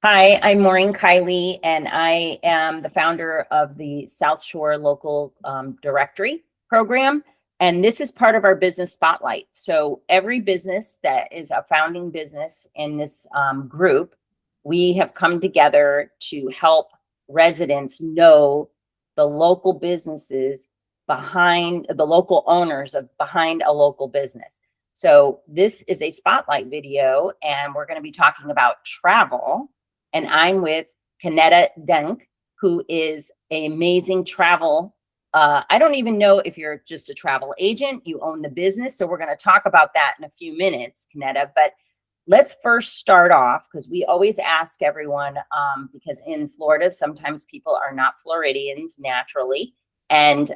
Hi, I'm Maureen Kiley, and I am the founder of the South Shore Local Directory program. And this is part of our business spotlight. So every business that is a founding business in this group, we have come together to help residents know the local businesses behind the local owners of behind a local business. So this is a spotlight video, and we're going to be talking about travel, and I'm with Kanetta Dunk, who is an amazing travel. I don't even know if you're just a travel agent, you own the business. So we're going to talk about that in a few minutes, Kanetta. But let's first start off because we always ask everyone, because in Florida, sometimes people are not Floridians naturally. And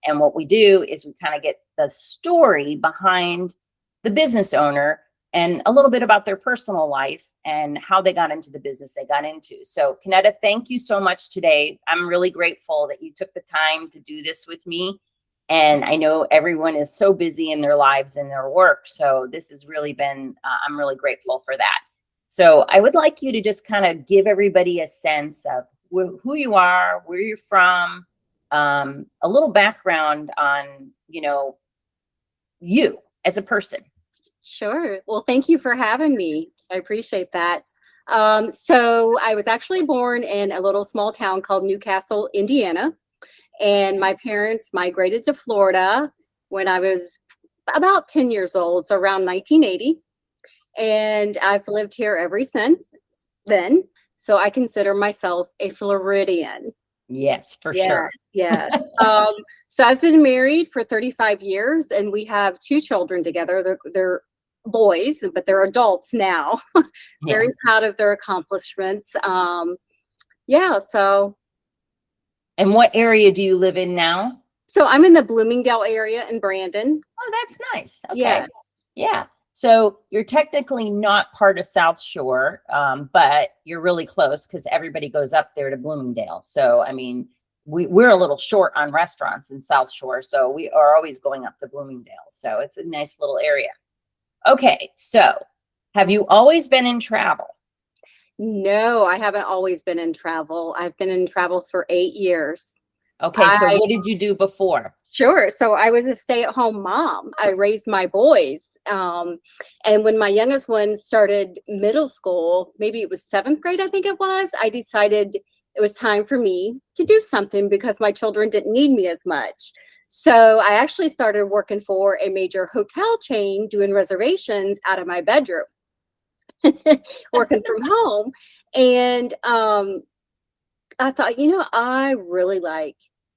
what we do is we kind of get the story behind the business owner and a little bit about their personal life and how they got into the business they got into. So, Kanetta, thank you so much today. I'm really grateful that you took the time to do this with me. And I know everyone is so busy in their lives and their work. So this has really been, I'm really grateful for that. So I would like you to just kind of give everybody a sense of who you are, where you're from, a little background on, you as a person. Sure. Well, thank you for having me. I appreciate that. So I was actually born in a little small town called Newcastle, Indiana, and my parents migrated to Florida when I was about 10 years old, so around 1980. And I've lived here ever since then. So I consider myself a Floridian. Yes, for Yes, sure. yes. So I've been married for 35 years and we have two children together. They're boys, but they're adults now. Yeah. Very proud of their accomplishments. Yeah, so And what area do you live in now? so I'm in the Bloomingdale area in Brandon. Oh, that's nice. Okay. Yes. Yeah. So you're technically not part of South Shore, but you're really close because everybody goes up there to Bloomingdale. So, I mean, we're a little short on restaurants in South Shore. So we are always going up to Bloomingdale. So it's a nice little area. Okay. So have you always been in travel? No, I haven't always been in travel. I've been in travel for 8 years. Okay. So I what did you do before? Sure. So I was a stay-at-home mom. I raised my boys. And when my youngest one started middle school, maybe it was seventh grade, I think it was, I decided it was time for me to do something because my children didn't need me as much. So I actually started working for a major hotel chain doing reservations out of my bedroom, working from home. And I thought, I really like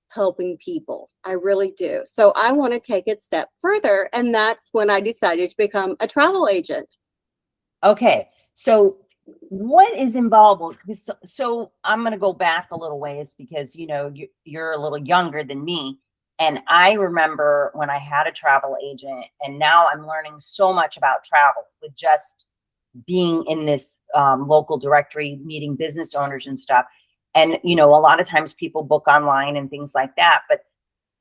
helping people. I really do. So I want to take it a step further. And that's when I decided to become a travel agent. Okay. So what is involved? So I'm going to go back a little ways because, you're a little younger than me. And I remember when I had a travel agent, and now I'm learning so much about travel with just being in this local directory, meeting business owners and stuff. And, a lot of times people book online and things like that. But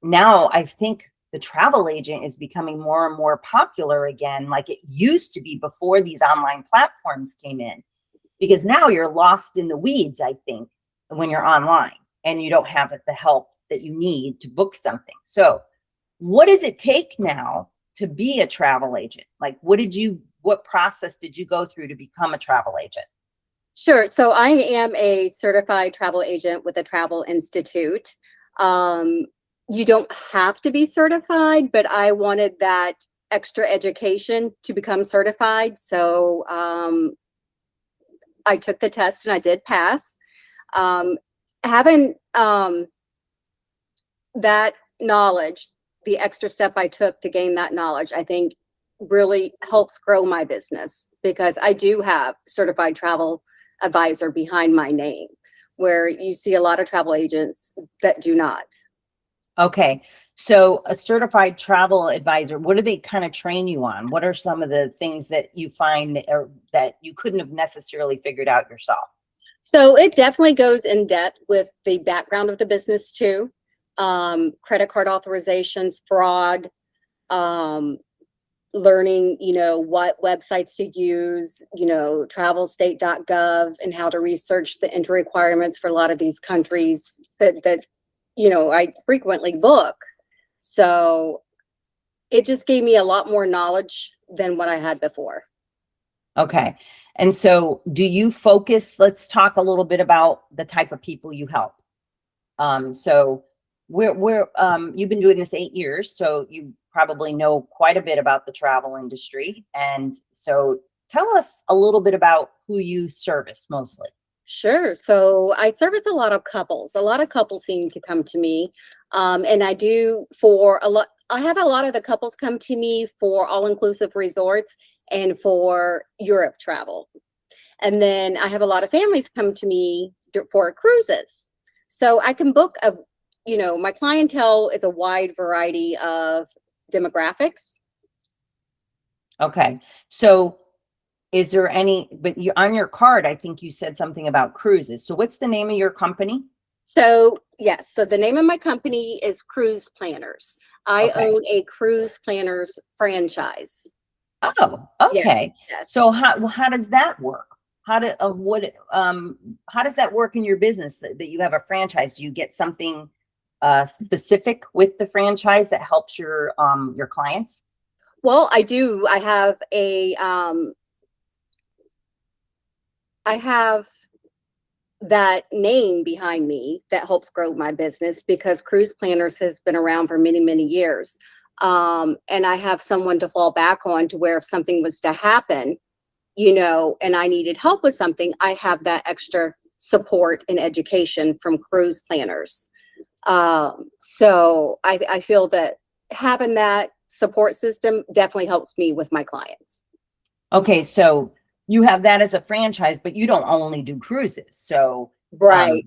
now I think the travel agent is becoming more and more popular again, like it used to be before these online platforms came in, because now you're lost in the weeds, I think, when you're online and you don't have the help that you need to book something. So what does it take now to be a travel agent? Like, what process did you go through to become a travel agent? Sure. So I am a certified travel agent with the Travel Institute. Um, you don't have to be certified, but I wanted that extra education to become certified. So I took the test and I did pass. Having that knowledge, the extra step I took to gain that knowledge, I think really helps grow my business because I do have certified travel advisor behind my name, where you see a lot of travel agents that do not. Okay. So a certified travel advisor, what do they kind of train you on? What are some of the things that you find that you couldn't have necessarily figured out yourself? So it definitely goes in depth with the background of the business too. Credit card authorizations, fraud, um, learning, what websites to use, travelstate.gov, and how to research the entry requirements for a lot of these countries that I frequently book. So it just gave me a lot more knowledge than what I had before. Okay. And so do you focus, let's talk a little bit about the type of people you help. So you've been doing this 8 years, so you probably know quite a bit about the travel industry. And so tell us a little bit about who you service mostly. Sure. So I service a lot of couples. A lot of couples seem to come to me. And I do for a lot, I have a lot of the couples come to me for all-inclusive resorts and for Europe travel. And then I have a lot of families come to me for cruises. So I can book my clientele is a wide variety of demographics. Okay. So is there but you on your card, I think you said something about cruises. So what's the name of your company? So yes, so the name of my company is Cruise Planners. I Okay. own a Cruise Planners franchise. Oh, okay. Yes. So how does that work? How does that work in your business that you have a franchise? Do you get something specific with the franchise that helps your clients? Well, I do. I have that name behind me that helps grow my business because Cruise Planners has been around for many, many years. And I have someone to fall back on to where if something was to happen, and I needed help with something, I have that extra support and education from Cruise Planners. So I feel that having that support system definitely helps me with my clients. Okay, so you have that as a franchise, but you don't only do cruises. So Right.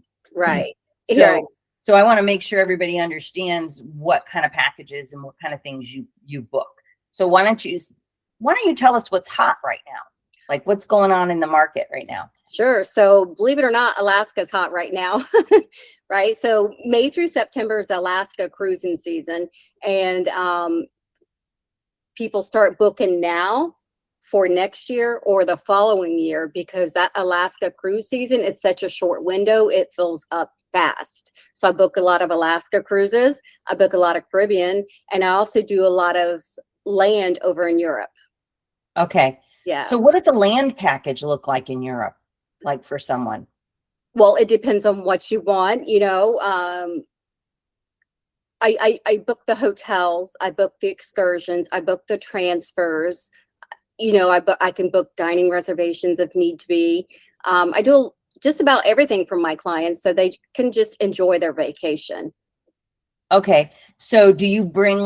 So Yeah. so I want to make sure everybody understands what kind of packages and what kind of things you book. So why don't you tell us what's hot right now? Like what's going on in the market right now? Sure. So believe it or not, Alaska's hot right now, right? So May through September is Alaska cruising season, and people start booking now for next year or the following year because that Alaska cruise season is such a short window. It fills up fast. So I book a lot of Alaska cruises. I book a lot of Caribbean, and I also do a lot of land over in Europe. Okay. Yeah. So what does a land package look like in Europe, like for someone? Well, it depends on what you want, I book the hotels, I book the excursions, I book the transfers, I can book dining reservations if need to be. I do just about everything for my clients so they can just enjoy their vacation. Okay. So do you bring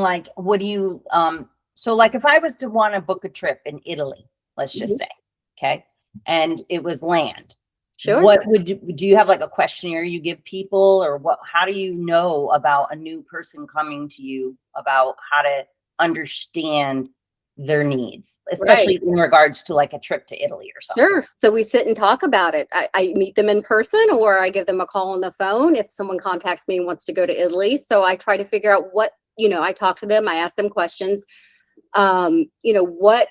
so like if I was to want to book a trip in Italy, let's just say, okay, and it was land. Sure. Do you have like a questionnaire you give people, or how do you know about a new person coming to you about how to understand their needs, especially in regards to like a trip to Italy or something? Sure. So we sit and talk about it. I meet them in person or I give them a call on the phone if someone contacts me and wants to go to Italy. So I try to figure out I talk to them, I ask them questions. What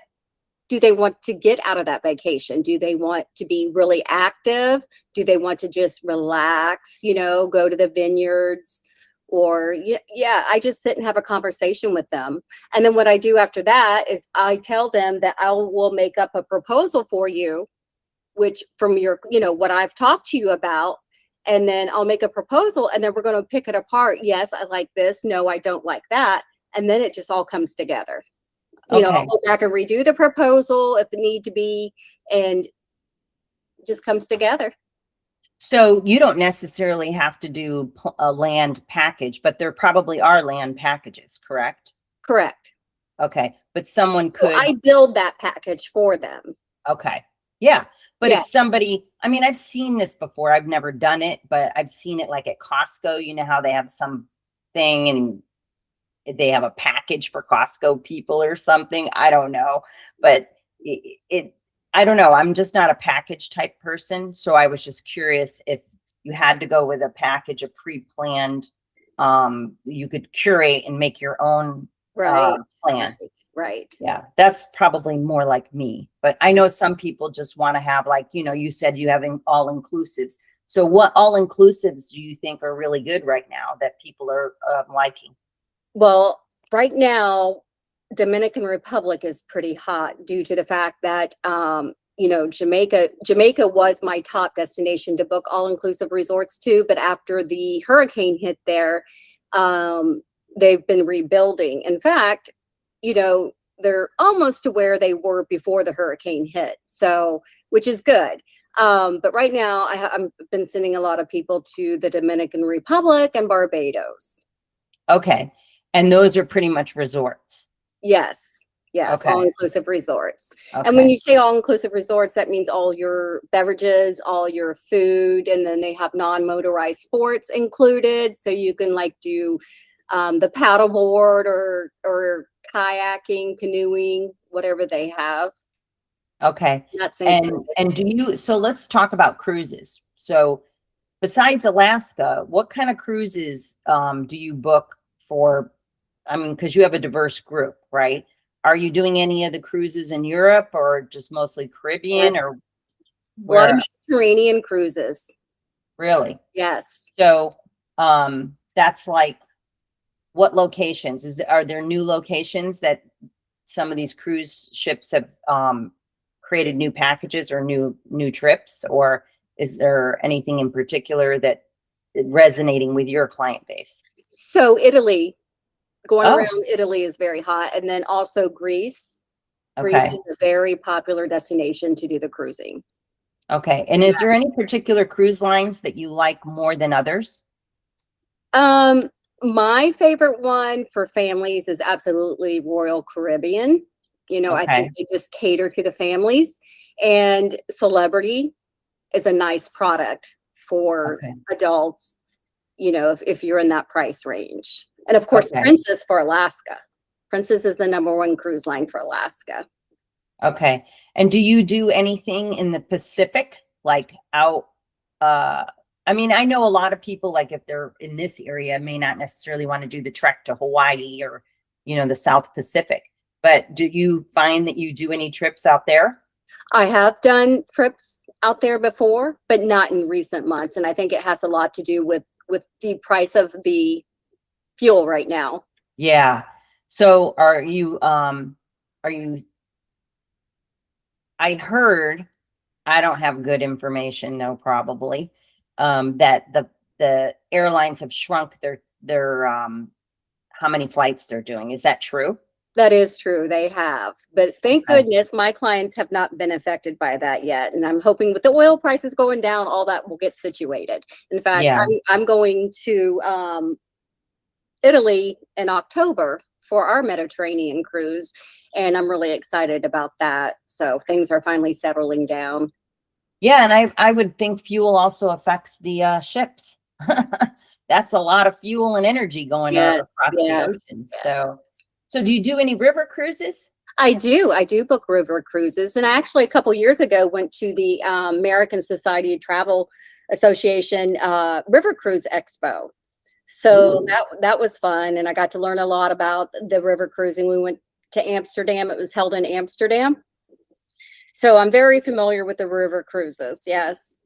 do they want to get out of that vacation? Do they want to be really active? Do they want to just relax, go to the vineyards? Or I just sit and have a conversation with them. And then what I do after that is I tell them that I will make up a proposal for you, which from your, what I've talked to you about. And then I'll make a proposal and then we're going to pick it apart. Yes, I like this. No, I don't like that. And then it just all comes together. I'll go back and redo the proposal if it need to be, and it just comes together. So you don't necessarily have to do a land package, but there probably are land packages, correct? Correct. Okay. But someone could. I build that package for them. Okay. Yeah. But if somebody, I've seen this before. I've never done it, but I've seen it like at Costco. You know how they have some thing and they have a package for Costco people or something. I don't know, but I don't know. I'm just not a package type person. So I was just curious if you had to go with a package, a pre-planned, you could curate and make your own plan. Right. Yeah, that's probably more like me, but I know some people just want to have like, you said you having all inclusives. So what all inclusives do you think are really good right now that people are liking? Well, right now, Dominican Republic is pretty hot due to the fact that Jamaica was my top destination to book all-inclusive resorts to, but after the hurricane hit there, they've been rebuilding. In fact, they're almost to where they were before the hurricane hit, so which is good. But right now, I've been sending a lot of people to the Dominican Republic and Barbados. Okay. And those are pretty much resorts. Yes, yes, Okay. all-inclusive resorts. And when Okay. you say all-inclusive resorts, that means all your beverages, all your food, and then they have non-motorized sports included. So you can like do the paddleboard or kayaking, canoeing, whatever they have. Okay. That's And included. so let's talk about cruises. So besides Alaska, what kind of cruises do you book for? I mean, because you have a diverse group, right? Are you doing any of the cruises in Europe or just mostly Caribbean Yes, or a lot of where? Mediterranean cruises. Really? Yes. So that's like what locations? Are there new locations that some of these cruise ships have created new packages or new trips, or is there anything in particular that is resonating with your client base? So Italy, going Oh, around Italy is very hot. And then also Greece. Greece okay. is a very popular destination to do the cruising. Okay. And is there any particular cruise lines that you like more than others? My favorite one for families is absolutely Royal Caribbean. I Okay. think they just cater to the families. And Celebrity is a nice product for Okay. adults, if you're in that price range. And of course, Okay. Princess for Alaska. Princess is the #1 cruise line for Alaska. Okay. And do you do anything in the Pacific, like out, I mean, I know a lot of people, like if they're in this area, may not necessarily want to do the trek to Hawaii or, the South Pacific, but do you find that you do any trips out there? I have done trips out there before, but not in recent months. And I think it has a lot to do with the price of the fuel right now. Yeah. So are you, I heard, I don't have good information, no, probably, that the airlines have shrunk their how many flights they're doing. Is that true? That is true. They have. But thank Okay. goodness my clients have not been affected by that yet. And I'm hoping with the oil prices going down, all that will get situated. In fact, Yeah. I'm going to Italy in October for our Mediterranean cruise. And I'm really excited about that. So things are finally settling down. Yeah, and I would think fuel also affects the ships. That's a lot of fuel and energy going Yes, across the yes. ocean. So do you do any river cruises? I do. I do book river cruises. And I actually, a couple years ago, went to the American Society of Travel Association River Cruise Expo. So Ooh. that was fun. And I got to learn a lot about the river cruising. We went to Amsterdam. It was held in Amsterdam. So I'm very familiar with the river cruises. Yes.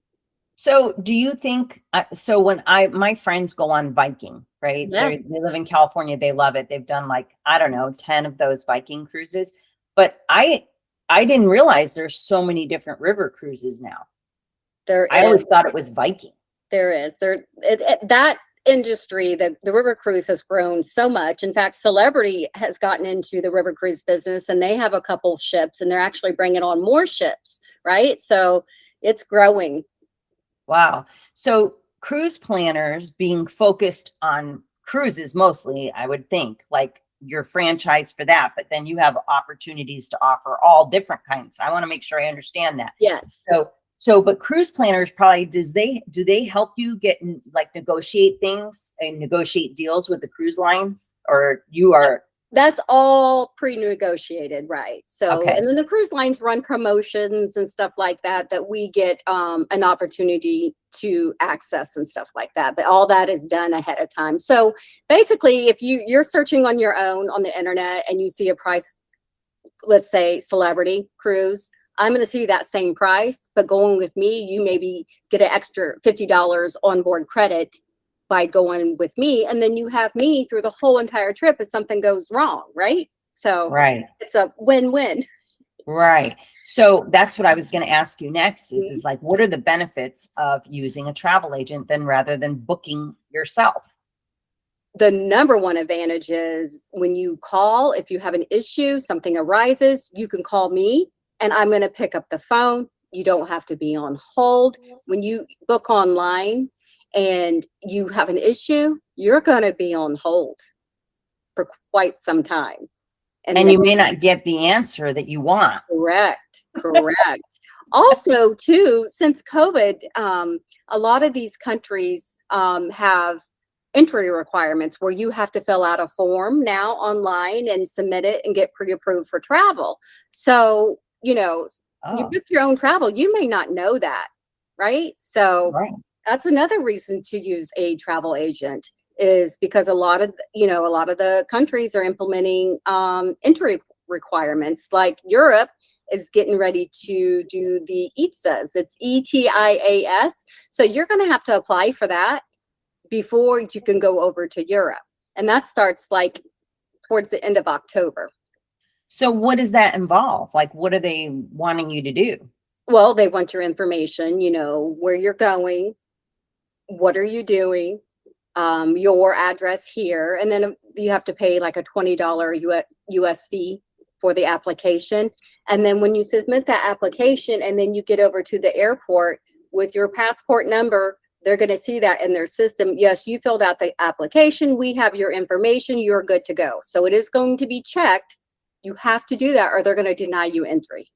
So do you think, so when my friends go on Viking, right? Yes. They live in California. They love it. They've done like, I don't know, 10 of those Viking cruises, but I didn't realize there's so many different river cruises now. There I always is. thought it was Viking. There is. That industry, the river cruise has grown so much. In fact, Celebrity has gotten into the river cruise business and they have a couple ships and they're actually bringing on more ships, right? So it's growing. Wow. So cruise planners being focused on cruises mostly, I would think, like your franchise for that, but then you have opportunities to offer all different kinds. I want to make sure I understand that. Yes. But cruise planners probably, do they help you like negotiate things and negotiate deals with the cruise lines, or you are? That's all pre-negotiated, right? So, Okay. and then the cruise lines run promotions and stuff like that we get an opportunity to access and stuff like that. But all that is done ahead of time. So basically, if you're searching on your own on the internet and you see a price let's say celebrity cruise, I'm going to see that same price, but going with me, you maybe get an extra $50 onboard credit by going with me. And then you have me through the whole entire trip if something goes wrong, right? So Right. it's a win-win. Right. So that's what I was going to ask you next is like, what are the benefits of using a travel agent then rather than booking yourself? The number one advantage is when you call, if you have an issue, something arises, you can call me and I'm going to pick up the phone. You don't have to be on hold. When you book online and you have an issue, you're going to be on hold for quite some time. And then- you may not get the answer that you want. Correct. Also, too, since COVID, a lot of these countries have entry requirements where you have to fill out a form now online and submit it and get pre-approved for travel. So, you Oh, book your own travel. You may not know that, right? So right. that's another reason to use a travel agent, is because a lot of the countries are implementing entry requirements. Like Europe is getting ready to do the ETIAS. It's ETIAS. So you're going to have to apply for that before you can go over to Europe. And that starts like towards the end of October. So what does that involve? Like, what are they wanting you to do? Well, they want your information, where you're going, what are you doing, your address here, and then you have to pay like a $20 US fee for the application. And then when you submit that application and then you get over to the airport with your passport number, they're going to see that in their system. Yes, you filled out the application. We have your information. You're good to go. So it is going to be checked. You have to do that or they're going to deny you entry.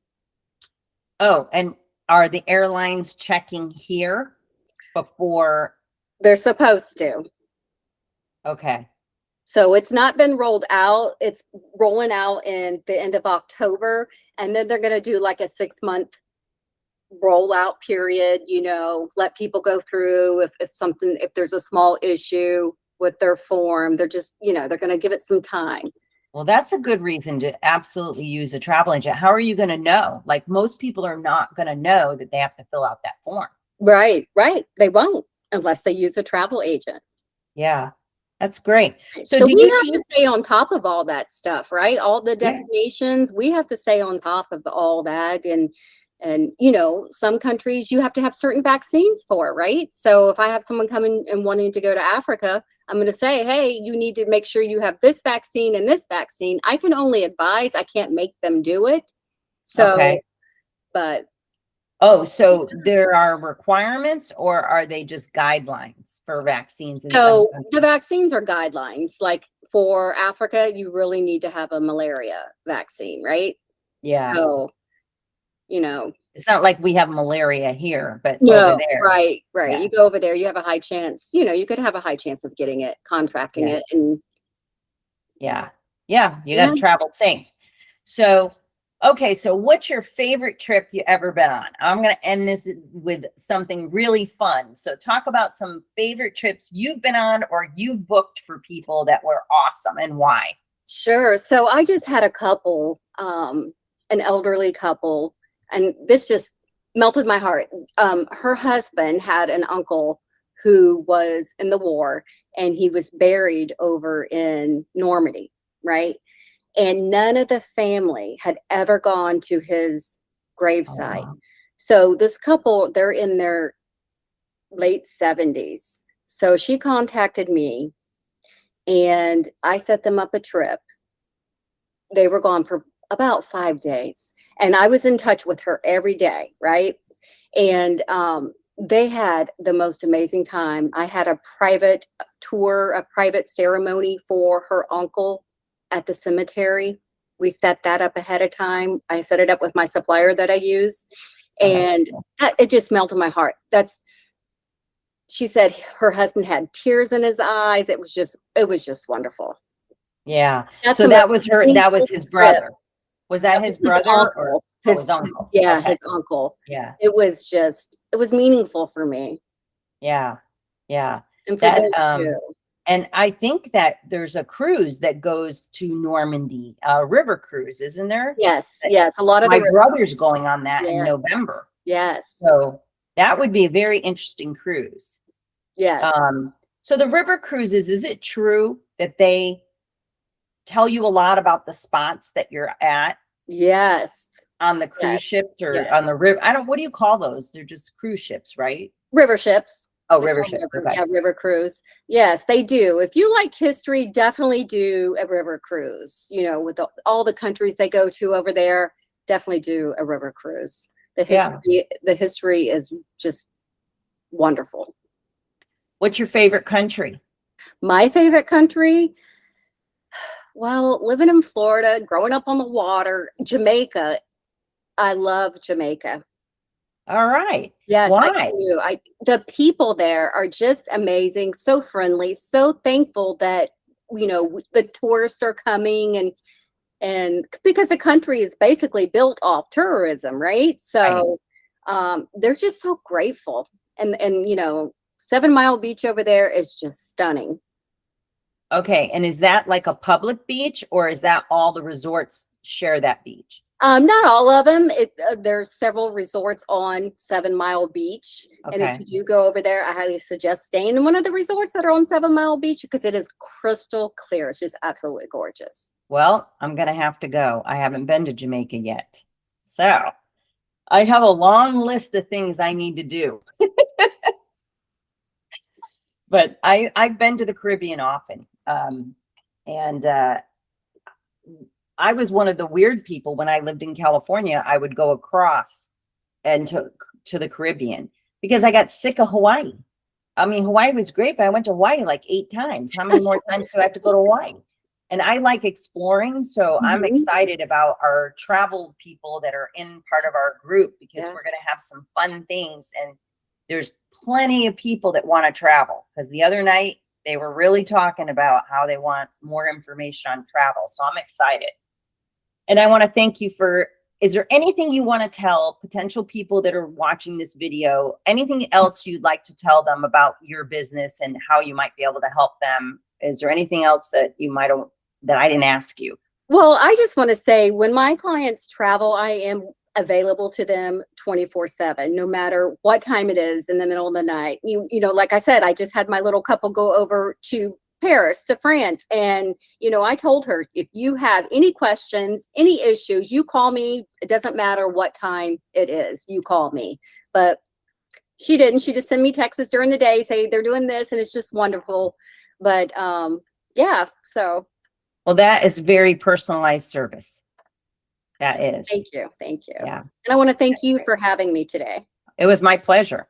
Oh, and are the airlines checking here before? They're supposed to. Okay. So it's not been rolled out. It's rolling out in the end of October. And then they're going to do like a 6-month rollout period, let people go through if there's a small issue with their form. They're just, they're going to give it some time. Well, that's a good reason to absolutely use a travel agent. How are you going to know? Like, most people are not going to know that they have to fill out that form. Right. They won't unless they use a travel agent. Yeah, that's great. So we have to stay on top of all that stuff, right? All the destinations, we have to stay on top of all that. And some countries you have to have certain vaccines for, right? So if I have someone coming and wanting to go to Africa, I'm going to say, hey, you need to make sure you have this vaccine and this vaccine. I can only advise, I can't make them do it. So, okay. But. Oh, so there are requirements, or are they just guidelines for vaccines? So the vaccines are guidelines. Like for Africa, you really need to have a malaria vaccine, right? Yeah. So, it's not like we have malaria here, but no, over there. Right. Yeah. You go over there, you have a high chance, you could have a high chance of getting it, contracting it. And you got to travel safe. So, okay. So what's your favorite trip you ever been on? I'm going to end this with something really fun. So talk about some favorite trips you've been on or you've booked for people that were awesome and why. Sure. So I just had a couple, an elderly couple, and this just melted my heart. Her husband had an uncle who was in the war and he was buried over in Normandy, right? And none of the family had ever gone to his gravesite. Oh, wow. So this couple, they're in their late 70s. So she contacted me and I set them up a trip. They were gone for about 5 days. And I was in touch with her every day, right? And they had the most amazing time. I had a private tour, a private ceremony for her uncle at the cemetery. We set that up ahead of time. I set it up with my supplier that I use. And it just melted my heart. She said her husband had tears in his eyes. It was just wonderful. Yeah. That's so that was his brother. Was that his brother or his uncle? Yeah, his uncle. Yeah. It was meaningful for me. Yeah. Yeah. And for them too. And I think that there's a cruise that goes to Normandy, river cruise, isn't there? Yes, yes. A lot of My the brother's going on that in yeah, November. yes, So that would be a very interesting cruise. yes, So the river cruises, is it true that they tell you a lot about the spots that you're at yes, on the cruise yes, ships or yes. on the river? What do you call those? They're just cruise ships, right? River ships. Oh, They river call them ships. river, Okay. yeah, river cruise. Yes, they do. If you like history, definitely do a river cruise. You know, with all the countries they go to over there, definitely do a river cruise. Yeah. The history is just wonderful. What's your favorite country? My favorite country, well, living in Florida, growing up on the water, Jamaica. I love Jamaica. All right. Yes, I Why? do. The people there are just amazing, so friendly, so thankful that, the tourists are coming and because the country is basically built off tourism, right? Right. So they're just so grateful. And 7 Mile Beach over there is just stunning. Okay. And is that like a public beach or is that all the resorts share that beach? Not all of them. There's several resorts on 7 Mile Beach, and if Okay. you do go over there, I highly suggest staying in one of the resorts that are on 7 Mile Beach because it is crystal clear. It's just absolutely gorgeous. Well, I'm going to have to go. I haven't been to Jamaica yet. So I have a long list of things I need to do. But I've been to the Caribbean often. And I was one of the weird people when I lived in California. I would go across and to the Caribbean because I got sick of Hawaii. I mean, Hawaii was great, but I went to Hawaii like 8 times. How many more times do I have to go to Hawaii? And I like exploring. So I'm Mhm. excited about our travel people that are in part of our group because Yes. we're going to have some fun things. And there's plenty of people that want to travel because the other night they were really talking about how they want more information on travel. So I'm excited. And I want to thank you is there anything you want to tell potential people that are watching this video? Anything else you'd like to tell them about your business and how you might be able to help them? Is there anything else that that I didn't ask you? Well, I just want to say when my clients travel, I am available to them 24/7, no matter what time it is in the middle of the night. Like I said, I just had my little couple go over to Paris, to France. And, I told her, if you have any questions, any issues, you call me. It doesn't matter what time it is, you call me. But she didn't. She just sent me texts during the day, say they're doing this, and it's just wonderful. But yeah, so Well, that is very personalized service. That is. thank you. Thank you. Yeah. And I want to thank you for having me today. It was my pleasure.